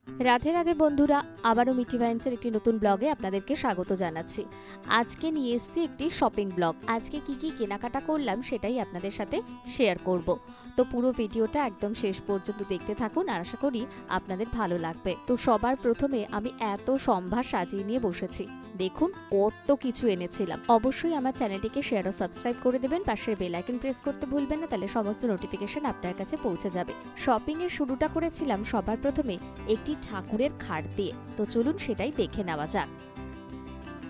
রাধে রাধে বন্ধুরা, আবারও মিঠি ভাইন্সের একটি নতুন ব্লগে আপনাদেরকে স্বাগত জানাচ্ছি। আজকে নিয়ে এসেছি একটি শপিং ব্লগ। আজকে কি কি কেনাকাটা করলাম সেটাই আপনাদের সাথে শেয়ার করব। তো পুরো ভিডিওটা একদম শেষ পর্যন্ত দেখতে থাকুন, আর আশা করি আপনাদের ভালো লাগবে। তো সবার প্রথমে আমি এত সম্ভার সাজিয়ে নিয়ে বসেছি, দেখুন কত কিছু এনেছিলাম। অবশ্যই আমার চ্যানেলটিকে শেয়ার ও সাবস্ক্রাইব করে দেবেন, পাশের বেল আইকন প্রেস করতে ভুলবেন না, তাহলে সমস্ত নোটিফিকেশন আপনার কাছে পৌঁছে যাবে। শপিং এর শুরুটা করেছিলাম সবার প্রথমে একটি ঠাকুরের খাট দিয়ে। তো চলুন সেটাই দেখে নেওয়া যাক।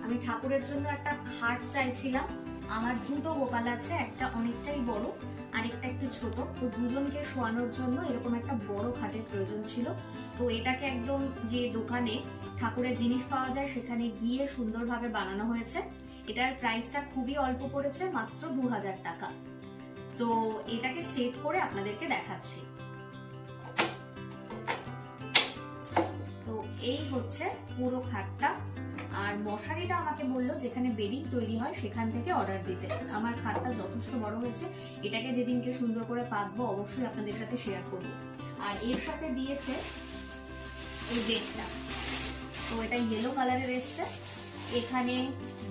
আমি ঠাকুরের জন্য একটা খাট চাইছিলাম। আমার দুটো গোপাল আছে, একটা অনেকটাই বড় আর একটা একটু ছোট। তো দুজনকে শোয়ানোর জন্য এরকম একটা বড় খাটের প্রয়োজন ছিল। তো এটাকে একদম যে দোকানে ঠাকুরের জিনিস পাওয়া যায় সেখানে গিয়ে সুন্দরভাবে বানানো হয়েছে। এটার প্রাইসটা খুবই অল্প পড়েছে, মাত্র 2000 টাকা। তো এটাকে সেট করে আপনাদেরকে দেখাচ্ছি। তো এই হচ্ছে পুরো খাটটা। আর মশারিটা আমাকে বললো যেখানে বেডিং তৈরি হয় সেখান থেকে অর্ডার দিতে। আমার খাটটা যথেষ্ট বড় হয়েছে, এটাকে যেদিনকে সুন্দর করে পাতবো অবশ্যই আপনাদের সাথে শেয়ার করব। আর এর সাথে দিয়েছে এই বেডটা। তো এটা ইয়েলো কালারের এসছে। এখানে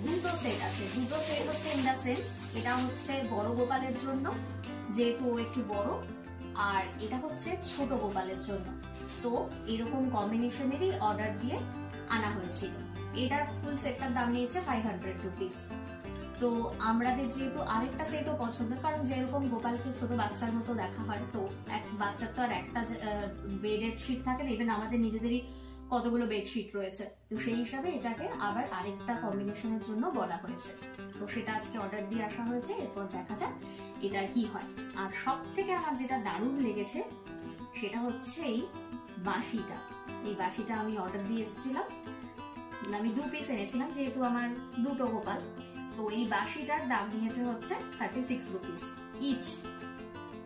দুটো সেট আছে, দুটো সেট হচ্ছে ইন দা সেন্স এটা হচ্ছে বড় গোপালের জন্য যেহেতু ও একটু বড়, আর এটা হচ্ছে ছোট গোপালের জন্য। তো এরকম কম্বিনেশনেরই অর্ডার দিয়ে আনা হয়েছিল। এটার ফুল সেটটার দাম নিয়েছে 500 রুপিস। তো আমাদের যেহেতু আরেকটা সেটও পছন্দ, কারণ যেরকম গোপালকে ছোট বাচ্চার মতো দেখা হয়, তো এক বাচ্চার তো আর একটা বেডের শিট থাকে না, ইভেন আমাদের নিজেদেরই কতগুলো বেডশিট রয়েছে। তো সেই হিসাবে এটাকে আবার আরেকটা কম্বিনেশনের জন্য বলা হয়েছে। তো সেটা আজকে অর্ডার দিয়ে আসা হয়েছে, এরপর দেখা যাক এটা কি হয়। আর সব থেকে আমার যেটা দারুণ লেগেছে সেটা হচ্ছে এই বাঁশিটা। এই বাঁশিটা আমি অর্ডার দিয়ে এসেছিলাম, আমি 2 পিস এনেছিলাম যেহেতু আমার দুটো গোপাল। তো এই বাঁশিটার দাম নিয়েছে হচ্ছে 36 রুপিস ইচ।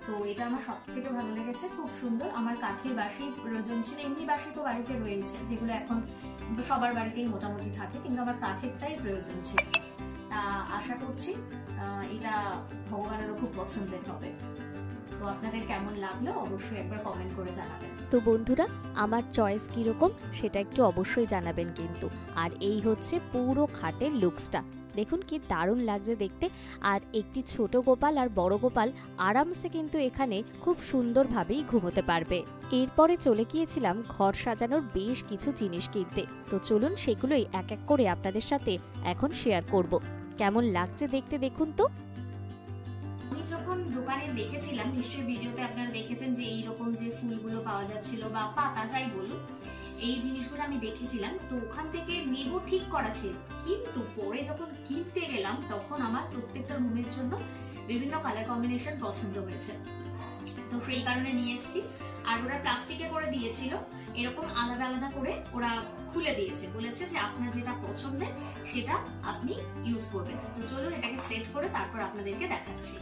তো এটা আমার সব থেকে ভালো লেগেছে, খুব সুন্দর। আমার কাঠের বাঁশি প্রয়োজন ছিল, এমনি বাঁশি তো বাড়িতে রয়েছে যেগুলো এখন সবার বাড়িতেই মোটামুটি থাকে, কিন্তু আমার কাঠেরটাই প্রয়োজন ছিল। তা আশা করছি এটা ভগবানেরও খুব পছন্দের হবে। তো আপনাদের কেমন লাগলো অবশ্যই একবার কমেন্ট করে জানাবেন। তো বন্ধুরা, আমার চয়েস কিরকম সেটা একটু অবশ্যই জানাবেন কিন্তু। আর এই হচ্ছে পুরো খাটের লুকসটা, দেখুন কি দারুণ লাগছে দেখতে। আর একটি ছোট গোপাল আর বড় গোপাল আরামসে কিন্তু এখানে খুব সুন্দরভাবেই ঘুমোতে পারবে। এরপরে চলে গিয়েছিলাম ঘর সাজানোর বেশ কিছু জিনিস কিনতে। তো চলুন সেগুলোই এক এক করে আপনাদের সাথে এখন শেয়ার করব। কেমন লাগছে দেখতে দেখুন তো। আমি যখন দোকানে দেখেছিলাম, নিশ্চয়ই ভিডিওতে আপনারা দেখেছেন যে এইরকম যে ফুলগুলো পাওয়া যাচ্ছিল বা পাতা যাই বলুন, এই জিনিসগুলো আমি দেখেছিলাম। তো ওখান থেকে নেব ঠিক করা ছিল, কিন্তু পরে যখন কিনতে গেলাম তখন আমার প্রত্যেকটা রুমের জন্য বিভিন্ন কালার কম্বিনেশন পছন্দ হয়েছে। তো সেই কারণে নিয়ে এসেছি। আর ওরা প্লাস্টিকে করে দিয়েছিল, এরকম আলাদা আলাদা করে ওরা খুলে দিয়েছে, বলেছে যে আপনার যেটা পছন্দের সেটা আপনি ইউজ করবেন। তো চলুন এটাকে সেট করে তারপর আপনাদেরকে দেখাচ্ছি।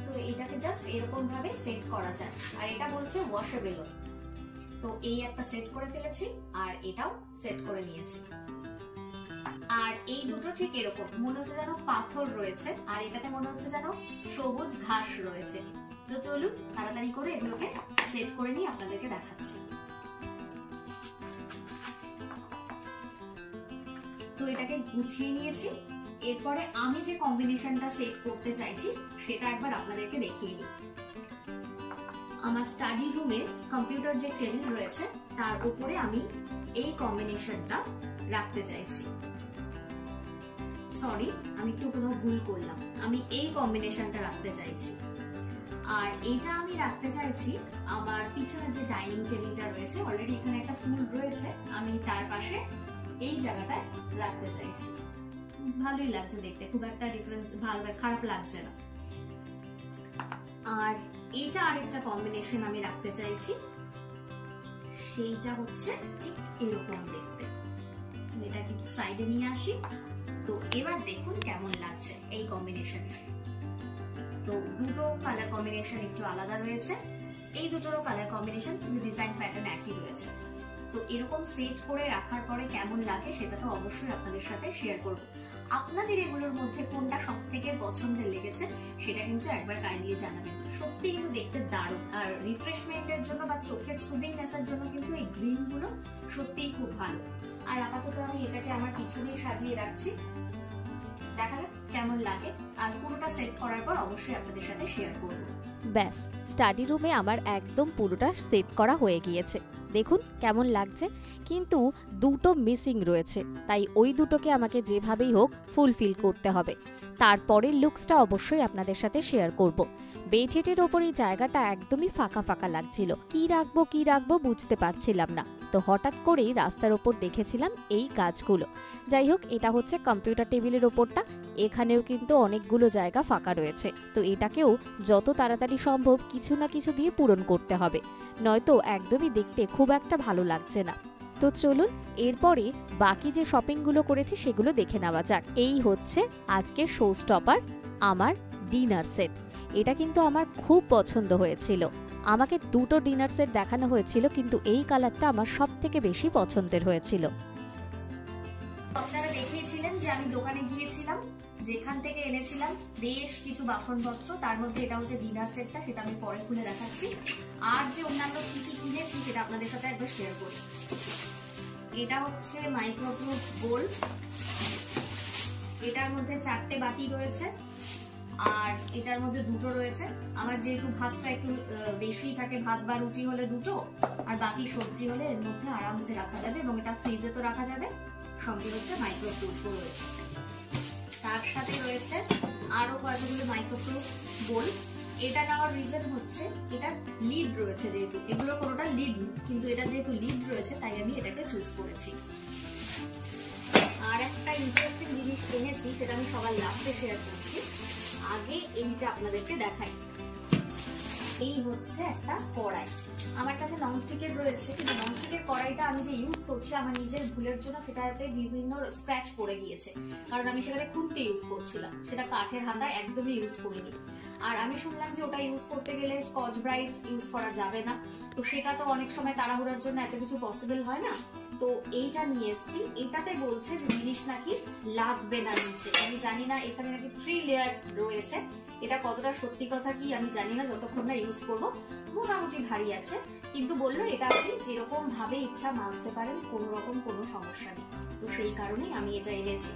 তো এটাকে জাস্ট এরকম ভাবে সেট করা যায়, আর এটা বলছে ওয়াশেবল। তো এই একটা সেট করে ফেলেছি, আর এটাও সেট করে নিয়েছি। আর এই দুটো ঠিক এরকম মনে হচ্ছে যেন পাথর রয়েছে, আর এটাতে মনে হচ্ছে যেন সবুজ ঘাস রয়েছে। তো চলুন তাড়াতাড়ি করে এগুলোকে সেট করে নিয়ে আপনাদেরকে দেখাচ্ছি। তো এটাকে গুছিয়ে নিয়েছি। এরপরে আমি যে কম্বিনেশনটা সেট করতে চাইছি সেটা একবার আপনাদেরকে দেখিয়ে নিই। আমার স্টাডি রুমে কম্পিউটার যে টেবিল রয়েছে তার উপরে আমি এই কম্বিনেশনটা রাখতে চাইছি। সরি, আমি একটু কোথাও ভুল করলাম, আমি এই কম্বিনেশনটা রাখতে চাইছি। আর এইটা আমি রাখতে চাইছি আমার পিছনে যে ডাইনিং টেবিলটা রয়েছে, অলরেডি এখানে একটা ফুল রয়েছে, আমি তার পাশে এই জায়গাটায় রাখতে চাইছি। ভালোই লাগছে দেখতে, খুব একটা ডিফারেন্স ভালো খারাপ লাগছে না। আর এইটা আরেকটা কম্বিনেশন আমি রাখতে চাইছি, সেইটা হচ্ছে ঠিক এরকম দেখতে। এটাকে একটু সাইডে নিয়ে আসি। তো এবার দেখুন কেমন লাগছে এই কম্বিনেশন। তো দুটো কালার কম্বিনেশন একটু আলাদা রয়েছে, এই দুটোরও কালার কম্বিনেশন কিন্তু ডিজাইন প্যাটার্ন একই রয়েছে। তো এরকম সেট করে রাখার পরে কেমন লাগে সেটা তো অবশ্যই আপনাদের সাথে শেয়ার করব। আপনাদের এগুলোর মধ্যে কোনটা সব থেকে পছন্দের লেগেছে সেটা কিন্তু একবার কাইন্ডলি জানাবেন। সত্যি কিন্তু দেখতে দারুণ, আর রিফ্রেশমেন্টের জন্য বা চোখের সুদিংনেসের জন্য কিন্তু এই গ্রিন গুলো সত্যিই খুব ভালো। আর আপাতত আমি এটাকে আমার পিছনেই সাজিয়ে রাখছি, দেখা যাক কেমন লাগে। আর পুরোটা সেট করার পর অবশ্যই আপনাদের সাথে শেয়ার করব। ব্যাস, স্টাডি রুমে আমার একদম পুরোটা সেট করা হয়ে গিয়েছে। দেখুন কেমন লাগছে, কিন্তু দুটো মিসিং রয়েছে, তাই ওই দুটোকে আমাকে যেভাবেই হোক ফুলফিল করতে হবে। তারপরের লুকসটা অবশ্যই আপনাদের সাথে শেয়ার করব। বেডশিটের ওপর এই জায়গাটা একদমই ফাঁকা ফাঁকা লাগছিল, কি রাখবো বুঝতে পারছিলাম না। তো হঠাৎ করেই রাস্তার ওপর দেখেছিলাম এই গাছগুলো। যাই হোক, এটা হচ্ছে কম্পিউটার টেবিলের ওপরটা, এখানেও কিন্তু অনেকগুলো জায়গা ফাঁকা রয়েছে। তো এটাকেও যত তাড়াতাড়ি সম্ভব কিছু না কিছু দিয়ে পূরণ করতে হবে, নয়তো একদমই দেখতে খুব একটা ভালো লাগছে না। তো চলুন এরপরে বাকি যে শপিংগুলো করেছি সেগুলো দেখে নেওয়া যাক। এই হচ্ছে আজকে শো স্টপার, আমার ডিনার সেট। এটা কিন্তু আমার খুব পছন্দ হয়েছিল। আমাকে দুটো ডিনার সেট দেখানো হয়েছিল, কিন্তু এই কালারটা আমার সব থেকে বেশি পছন্দের হয়েছিল। আপনারা দেখিয়েছিলেন যে আমি দোকানে গিয়েছিলাম, যেখান থেকে এনেছিলাম বেশ কিছু বাসনপত্র, তার মধ্যে এটা হচ্ছে ডিনার সেটটা, সেটা আমি পরে খুলে দেখাচ্ছি। আর যে অন্যান্য কি কি কিনেছি সেটা আপনাদের সাথে একবার শেয়ার করি। এটা হচ্ছে মাইক্রোপ্রুফ বোল, এটার মধ্যে 4টে বাটি রয়েছে, আর এটার মধ্যে দুটো রয়েছে। আমার যেহেতু ভাতটা একটু বেশি থাকে, ভাত বা রুটি হলে দুটো, আর বাকি সবজি হলে এর মধ্যে আরামসে রাখা যাবে, এবং এটা ফ্রিজে তো রাখা যাবে। সঙ্গে হচ্ছে মাইক্রোপ্রুফ রয়েছে, তার সাথে রয়েছে আরো কয়েকগুলো মাইক্রোপ্রুফ বোল। এটা নেওয়ার রিজন হচ্ছে এটার লিড রয়েছে, যেহেতু এগুলো কোনোটা লিড নেই, কিন্তু এটা যেহেতু লিড রয়েছে তাই আমি এটাকে চুজ করেছি। আর একটা ইন্টারেস্টিং জিনিস এনেছি, সেটা আমি সবার লাস্টে শেয়ার করছি, আগে এইটা আপনাদেরকে দেখাই। এই হচ্ছে একটা কড়াই, আমার কাছে ননস্টিকের রয়েছে, কিন্তু ননস্টিকের কড়াইটা আমি যে ইউজ করছি আমার নিজের ভুলের জন্য সেটাতে বিভিন্ন স্ক্র্যাচ পড়ে গিয়েছে, কারণ আমি সেখানে খুন্তি ইউজ করছিলাম, সেটা কাঠের হাতা একদমই ইউজ করিনি। আর আমি শুনলাম যে ওটা ইউজ করতে গেলে স্কচ ব্রাইট ইউজ করা যাবে না, তো সেটা তো অনেক সময় তাড়াহুড়ার জন্য এত কিছু পসিবল হয় না। তো এইটা নিয়ে এসেছি, এটাতে বলছে যে জিনিস নাকি লাগবে না নিচে। আমি জানি না, এখানে নাকি 3 লেয়ার রয়েছে, এটা কতটা সত্যি কথা কি আমি জানি না, যতক্ষণ না ইউজ করবো। মোটামুটি ভারী আছে, কিন্তু বললো এটা আপনি যেরকম ভাবে ইচ্ছা মাজতে পারেন, কোনো রকম কোনো সমস্যা নেই। তো সেই কারণেই আমি এটা এনেছি।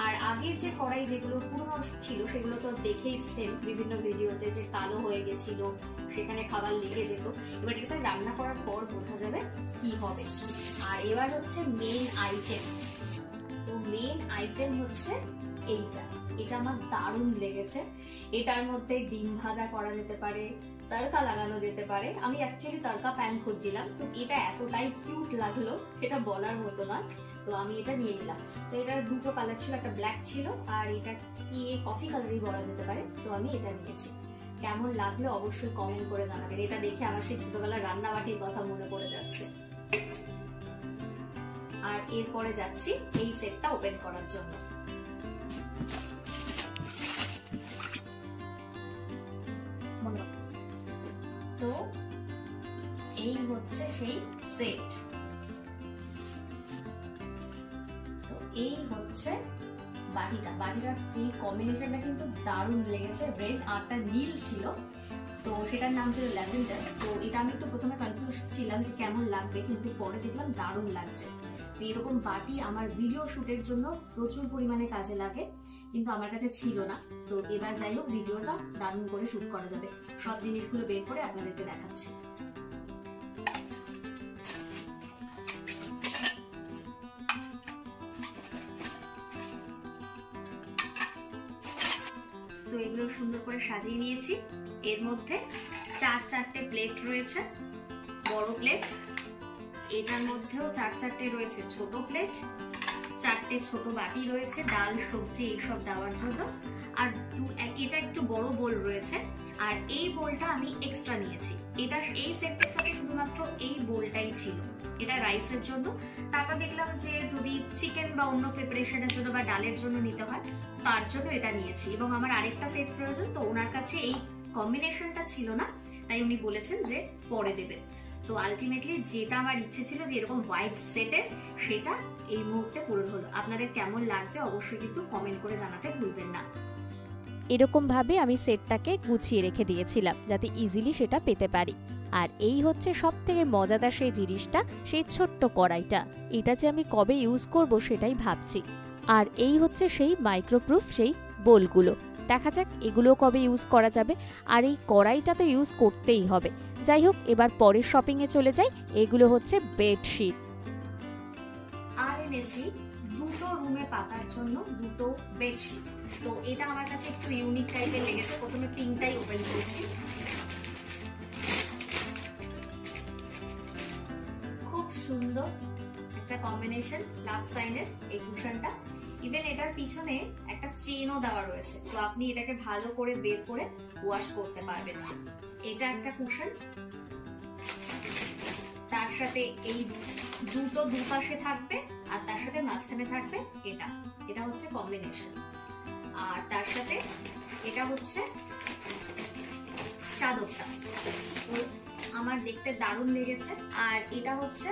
আর আগের যে কড়াই যেগুলো পুরনো ছিল সেগুলো তো দেখেইছেন বিভিন্ন ভিডিওতে, যে কালো হয়ে গেছিল, সেখানে খাবার লেগে যেত। এবার এটা রান্না করার পর বোঝা যাবে কি হবে। আর এবার হচ্ছে মেইন আইটেম। তো মেইন আইটেম হচ্ছে এইটা, এটা আমার দারুণ লেগেছে। এটার মধ্যে ডিম ভাজা করা যেতে পারে, তড়কা লাগানো যেতে পারে। আমি অ্যাকচুয়ালি তড়কা প্যান খুঁজছিলাম, তো এটা এতটাই কিউট লাগলো সেটা বলার মতো না, তো আমি এটা নিয়ে নিলাম। তো এটার দুটো কালার ছিল, একটা ব্ল্যাক ছিল আর এটা কি কফি কালারই বলা যেতে পারে, তো আমি এটা নিয়েছি। কেমন লাগলো অবশ্যই কমেন্ট করে জানাবেন। এটা দেখে আমার সেই ছোটবেলার রান্নাবাটির কথা মনে পড়ে যাচ্ছে। আর এরপরে যাচ্ছি এই সেটটা ওপেন করার জন্য। তো এই হচ্ছে সেই সেট। তো এই হচ্ছে বাটিটার এই কম্বিনেশনটা কিন্তু দারুণ লেগেছে। রেড আরটা নীল ছিল, তো সেটার নাম ছিল ল্যাভেন্ডার। তো এটা আমি একটু প্রথমে কনফিউজ ছিলাম যে কেমন লাগবে, কিন্তু পরে দেখলাম দারুণ লাগছে। তো এরকম বাটি আমার ভিডিও শুটের জন্য প্রচুর পরিমাণে কাজে লাগে, কিন্তু আমার কাছে ছিল না। তো এবার যাই হোক, ভিডিওটা দারুণ করে শুট করা যাবে। সব জিনিসগুলো বের করে আপনাদেরকে দেখাচ্ছি। তো এগুলো সুন্দর করে সাজিয়ে নিয়েছি। এর মধ্যে 4-4টে প্লেট রয়েছে, বড় প্লেট। এটার মধ্যেও 4-4টে রয়েছে ছোট প্লেট, 4টে ছোট বাটি রয়েছে ডাল সবজি এইসব দেওয়ার জন্য, আর এটা একটু বড় বোল রয়েছে। আর এই বোলটা আমি এক্সট্রা নিয়েছি, এটা এই সেটটার সাথে শুধুমাত্র এই বোলটাই ছিল, এটা রাইসের জন্য। তারপর দেখলাম যে যদি চিকেন বা অন্য প্রিপারেশনের জন্য বা ডালের জন্য নিতে হয়, তার জন্য এটা নিয়েছি। এবং আমার আরেকটা সেট প্রয়োজন, তো ওনার কাছে এই কম্বিনেশনটা ছিল না, তাই উনি বলেছেন যে পরে দেবেন। তো আলটিমেটলি যেটা আমার ইচ্ছে ছিল যে এরকম হোয়াইট সেটের, সেটা এই মুহূর্তে পূরণ হলো। আপনাদের কেমন লাগছে অবশ্যই কিন্তু কমেন্ট করে জানাতে ভুলবেন না। এরকম ভাবে আমি সেটটাকে গুছিয়ে রেখে দিয়েছিলাম যাতে ইজিলি সেটা পেতে পারি। আর এই হচ্ছে সব থেকে মজাদার সেই জিনিসটা, সেই ছোট্ট কড়াইটা। এটা যে আমি কবে ইউজ করব সেটাই ভাবছি। আর এই হচ্ছে সেই মাইক্রোপ্রুফ সেই বোলগুলো, দেখা যাক এগুলো কবে ইউজ করা যাবে। আর এই কড়াইটা তো ইউজ করতেই হবে। যাই হোক, এবার পরের শপিংয়ে চলে যাই। এগুলো হচ্ছে বেডশিট। আর এনেছি দুটো রুমে পাতার জন্য দুটো বেডশিট। তো এটা আমার কাছে একটু ইউনিক টাইপের লেগেছে। প্রথমে পিঙ্কটাই ওপেন করছি। খুব সুন্দর একটা কম্বিনেশন, লাভ সাইনের এই কুশনটা। ইভেন এটার পিছনে একটা চেনও দেওয়া রয়েছে, তো আপনি এটাকে ভালো করে বের করে ওয়াশ করতে পারবেন। এটা একটা কুশন, তার সাথে এই দুটো দুপাশে থাকবে আর তার সাথে মাঝখানে থাকবে এটা। এটা হচ্ছে কম্বিনেশন। আর তার সাথে এটা হচ্ছে চাদরটা। তো আমার দেখতে দারুণ লেগেছে। আর এটা হচ্ছে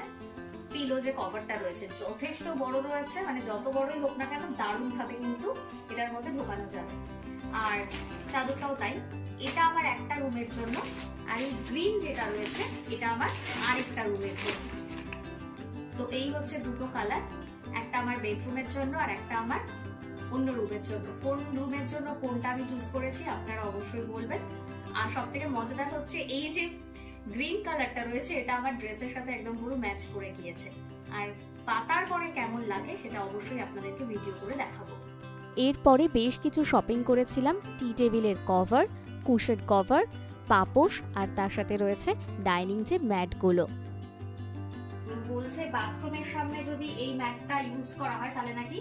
পিলো যে কভারটা রয়েছে, যথেষ্ট বড় রয়েছে, মানে যত বড়ই হোক না কেন দারুণ ভাবে কিন্তু এটার মধ্যে ঢোকানো যাবে। আর চাদরটাও তাই। এটা আমার একটা রুমের জন্য, আর এই গ্রিন যেটা রয়েছে এটা আমার আরেকটা রুমের জন্য। তো এই হচ্ছে দুটো কালার, একটা আমার বেডরুমের জন্য আর একটা আমার অন্য রুমের জন্য। কোন রুমের জন্য কোনটা আমি চুজ করেছি আপনারা অবশ্যই বলবেন। আর সব থেকে মজাদার হচ্ছে এই যে গ্রিন কালারটা রয়েছে, এটা আমার ড্রেসের সাথে একদম পুরো ম্যাচ করে গিয়েছে। আর পাতার পরে কেমন লাগে সেটা অবশ্যই আপনাদেরকে ভিডিও করে দেখাবো। এরপরে বেশ কিছু শপিং করেছিলাম। টি টেবিলের কভার, কুশন কভার, পাপোশ, আর তার সাথে রয়েছে ডাইনিং যে ম্যাটগুলো। বলছে বাথরুমের সামনে যদি এই ম্যাটটা ইউজ করা হয় তাহলে নাকি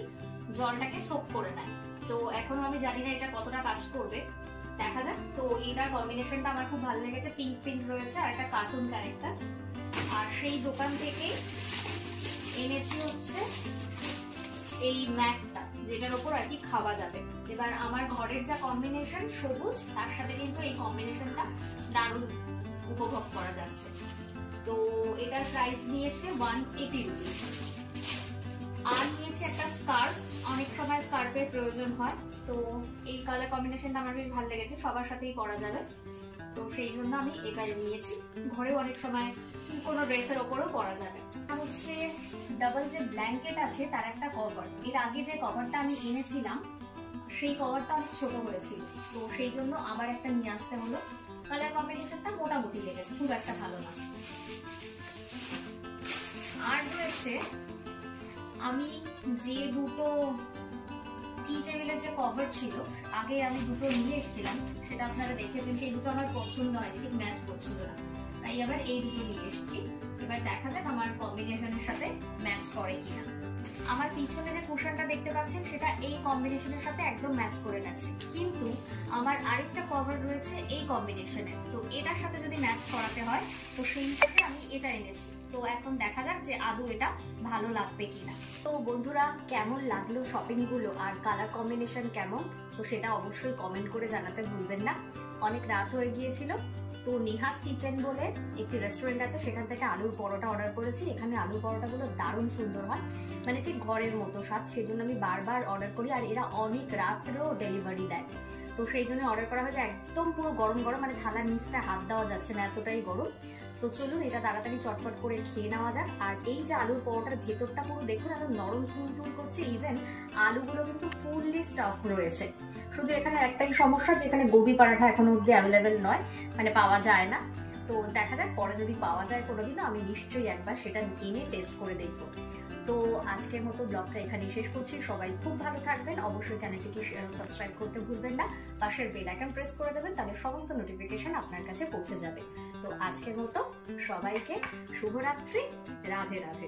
জলটাকে সোক করে নেয়। তো এখনো আমি জানি না এটা কতটা কাজ করবে, দেখা যাক। তো এটার কম্বিনেশনটা আমার খুব ভালো লেগেছে, পিঙ্ক পিঙ্ক রয়েছে আর একটা কার্টুন ক্যারেক্টার। আর সেই দোকান থেকে এনেছি হচ্ছে এই ম্যাটটা, যেটার উপর আর কি খাওয়া যাবে। এবার আমার ঘরের যা কম্বিনেশন সবুজ, তার সাথে কিন্তু এই কম্বিনেশনটা দারুণ উপভোগ করা যাচ্ছে। তো এটার প্রাইস নিয়েছে 180 রুপিস। আর নিয়েছে একটা স্কার্ফ, অনেক সময় স্কার্ফের প্রয়োজন হয়। তো এই কালার কম্বিনেশনটা আমার বেশ ভালো লেগেছে, সবার সাথেই পরা যাবে। তো সেই জন্য আমি এটাই নিয়েছি। ঘরে অনেক সময় কোনো ড্রেসের ওপরেও পরা যাবে। হচ্ছে ডাবল যে ব্ল্যাঙ্কেট আছে তার একটা কভার। এর আগে যে কভারটা আমি এনেছিলাম সেই কভারটা অনেক ছোট হয়েছিল, তো সেই জন্য আবার একটা নিয়ে আসতে হলো। কালার কম্বিনেশনটা মোটামুটি লেগেছে, খুব একটা ভালো না। আর রয়েছে আমি যে দুটো টি টেবিলের যে কভার ছিল, আগে আমি দুটো নিয়ে এসেছিলাম, সেটা আপনারা দেখেছেন, সেই দুটো আমার পছন্দ হয়নি, ঠিক ম্যাচ করছিল না, তাই আবার এই দুটো নিয়ে এসেছি। এবার দেখা যাক আমার কম্বিনেশনের সাথে ম্যাচ করে কিনা। আমার পিছনে যে কুশনটা দেখতে পাচ্ছেন সেটা এই কম্বিনেশনের সাথে একদম ম্যাচ করে গেছে, কিন্তু আমার আরেকটা কভার রয়েছে এই কম্বিনেশনের, তো এটার সাথে যদি ম্যাচ করাতে হয় তো সেই হিসাবে আমি এটা এনেছি। তো এখন দেখা যাক যে আদৌ এটা ভালো লাগবে কিনা। তো বন্ধুরা, কেমন লাগলো শপিং গুলো আর কালার কম্বিনেশন কেমন, তো সেটা অবশ্যই কমেন্ট করে জানাতে ভুলবেন না। অনেক রাত হয়ে গিয়েছিল, তো নেহাস কিচেন বলে একটি রেস্টুরেন্ট আছে, সেখান থেকে আলুর পরোটা অর্ডার করেছি। এখানে আলুর পরোটাগুলো দারুণ সুন্দর হয়, মানে ঠিক ঘরের মতো স্বাদ, সেই জন্য আমি বারবার অর্ডার করি। আর এরা অনেক রাত্রেও ডেলিভারি দেয়, তো সেই জন্য অর্ডার করা হয়েছে। একদম পুরো গরম গরম, মানে থালার নিচটা হাত দেওয়া যাচ্ছে না, এতটাই গরম। তো চলুন এটা তাড়াতাড়ি চটপট করে খেয়ে নেওয়া যাক। আর এই যে আলুর পরোটার ভেতরটা পুরো দেখুন একদম নরম তুলতুল করছে, ইভেন আলুগুলো কিন্তু ফুললি স্টাফ রয়েছে। শুধু এখানে একটাই সমস্যা যে এখানে গোবি পরাঠা এখনো অব্দি অ্যাভেলেবেল নয়, মানে পাওয়া যায় না। তো দেখা যাক পরে যদি পাওয়া যায় কোনোদিনও, আমি নিশ্চয়ই একবার সেটা এনে টেস্ট করে দেখবো। তো আজকের মতো ব্লগটা এখানেই শেষ করছি। সবাই খুব ভালো থাকবেন, অবশ্যই চ্যানেলটিকে শেয়ার ও সাবস্ক্রাইব করতে ভুলবেন না। পাশের বেল আইকন প্রেস করে দেবেন, তাহলে সমস্ত নোটিফিকেশন আপনার কাছে পৌঁছে যাবে। তো আজকের মতো সবাইকে শুভরাত্রি, রাধে রাধে।